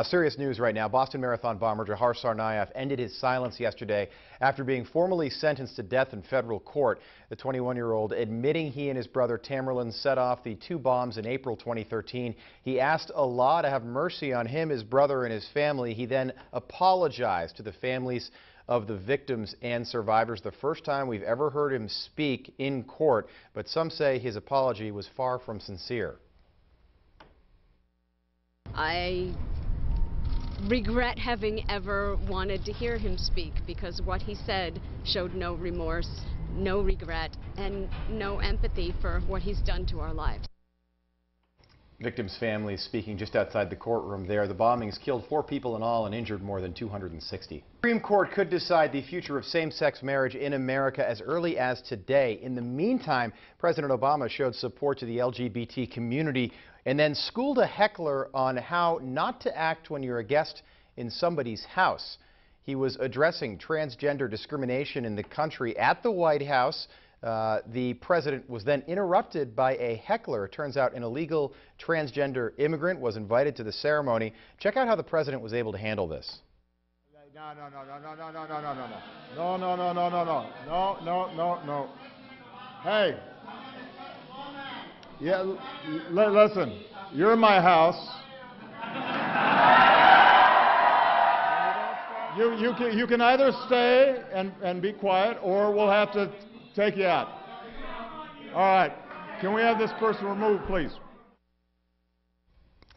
Serious news right now. Boston Marathon bomber Jahar Tsarnaev ended his silence yesterday after being formally sentenced to death in federal court. The 21-year-old admitting he and his brother Tamerlan set off the two bombs in April 2013. He asked Allah to have mercy on him, his brother, and his family. He then apologized to the families of the victims and survivors. The first time we've ever heard him speak in court, but some say his apology was far from sincere. I regret having ever wanted to hear him speak, because what he said showed no remorse, no regret, and no empathy for what he's done to our lives. Victims' families speaking just outside the courtroom there. The bombings killed 4 people in all and injured more than 260. The Supreme Court could decide the future of same-sex marriage in America as early as today. In the meantime, President Obama showed support to the LGBT community and then schooled a heckler on how not to act when you're a guest in somebody's house. He was addressing transgender discrimination in the country at the White House. The president was then interrupted by a heckler. It turns out an illegal transgender immigrant was invited to the ceremony. Check out how the president was able to handle this. No. Hey. Yeah, listen, you're in my house. You can either stay and be quiet, or we'll have to take you out. All right. Can we have this person removed, please?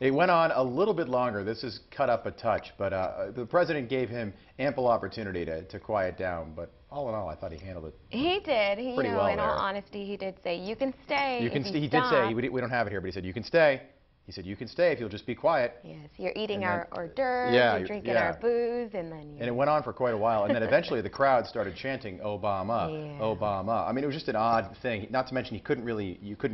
It went on a little bit longer. This is cut up a touch, but the president gave him ample opportunity to quiet down. But all in all, I thought he handled it. He did. Pretty well in there. all honesty, he did say, "You can stay." He did say, we don't have it here, but he said, "You can stay." He said, "You can stay if you'll just be quiet." Yes, you're eating our hors d'oeuvres, you're drinking our booze, and then... And it went on for quite a while, and then eventually the crowd started chanting, "Obama, Obama." I mean, it was just an odd thing. Not to mention you couldn't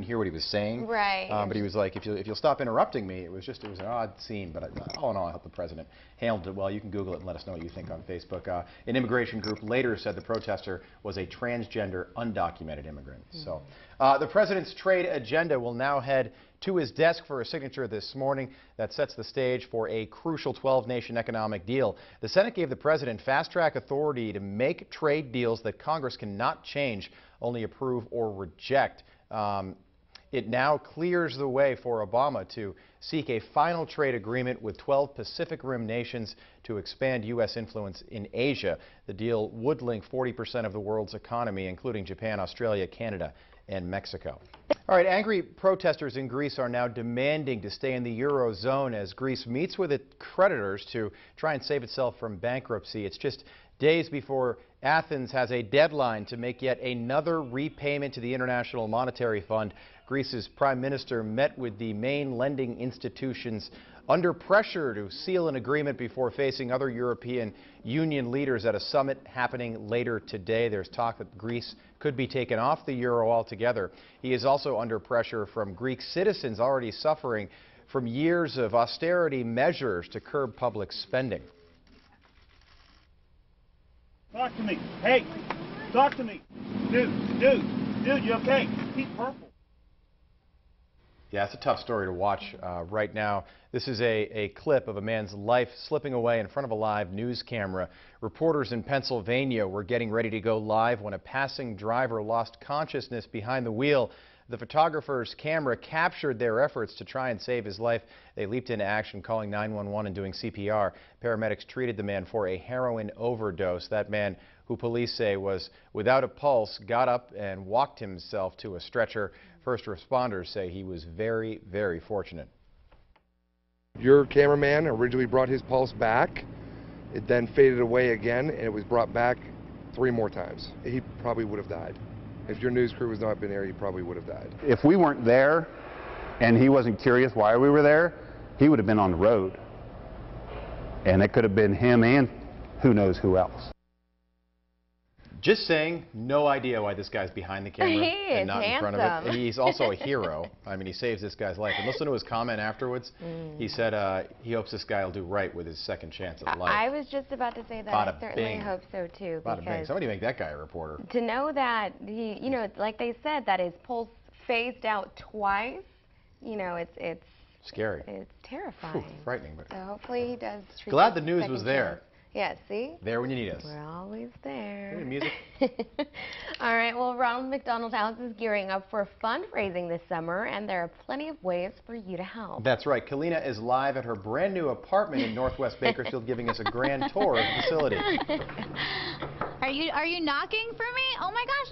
hear what he was saying. Right. But he was like, if you'll stop interrupting me. It was an odd scene, but all in all, I hope the president handled it well. You can Google it and let us know what you think on Facebook. An immigration group later said the protester was a transgender, undocumented immigrant. So the president's trade agenda will now head to his desk for a signature this morning. That sets the stage for a crucial 12-nation economic deal. The Senate gave the president fast-track authority to make trade deals that Congress cannot change, only approve or reject. It now clears the way for Obama to seek a final trade agreement with 12 Pacific Rim nations to expand U.S. influence in Asia. The deal would link 40% of the world's economy, including Japan, Australia, Canada, and Mexico. All right, angry protesters in Greece are now demanding to stay in the Eurozone as Greece meets with its creditors to try and save itself from bankruptcy. It's just days before Athens has a deadline to make yet another repayment to the International Monetary Fund. Greece's prime minister met with the main lending institutions under pressure to seal an agreement before facing other European Union leaders at a summit happening later today. There's talk that Greece could be taken off the euro altogether. He is also under pressure from Greek citizens already suffering from years of austerity measures to curb public spending. Talk to me. Hey, talk to me. Dude, you okay? He's purple. Yeah, it's a tough story to watch right now. This is a clip of a man's life slipping away in front of a live news camera. Reporters in Pennsylvania were getting ready to go live when a passing driver lost consciousness behind the wheel. The photographer's camera captured their efforts to try and save his life. They leaped into action, calling 911 and doing CPR. Paramedics treated the man for a heroin overdose. That man, who police say was without a pulse, got up and walked himself to a stretcher. First responders say he was very, very fortunate. Your cameraman originally brought his pulse back. It then faded away again, and it was brought back 3 more times. He probably would have died. If your news crew was not been there, he probably would have died. If we weren't there and he wasn't curious why we were there, he would have been on the road. And it could have been him and who knows who else. Just saying, no idea why this guy's behind the camera and not in front of it. He's also a hero. I mean, he saves this guy's life. And listen to his comment afterwards. He said he hopes this guy will do right with his second chance at life. I was just about to say that. I certainly hope so, too. Bada bing. Somebody make that guy a reporter. To know that, like they said, that his pulse phased out twice, it's Scary. It's terrifying. Whew, frightening, but So hopefully he does treat glad this the news second was there. chance. Yeah, see? There when you need us. We're always there. Hey, music. All right, well, Ronald McDonald House is gearing up for fundraising this summer, and there are plenty of ways for you to help. That's right. Kalina is live at her brand new apartment in Northwest Bakersfield giving us a grand tour of the facility. Are you knocking for me? Oh my gosh.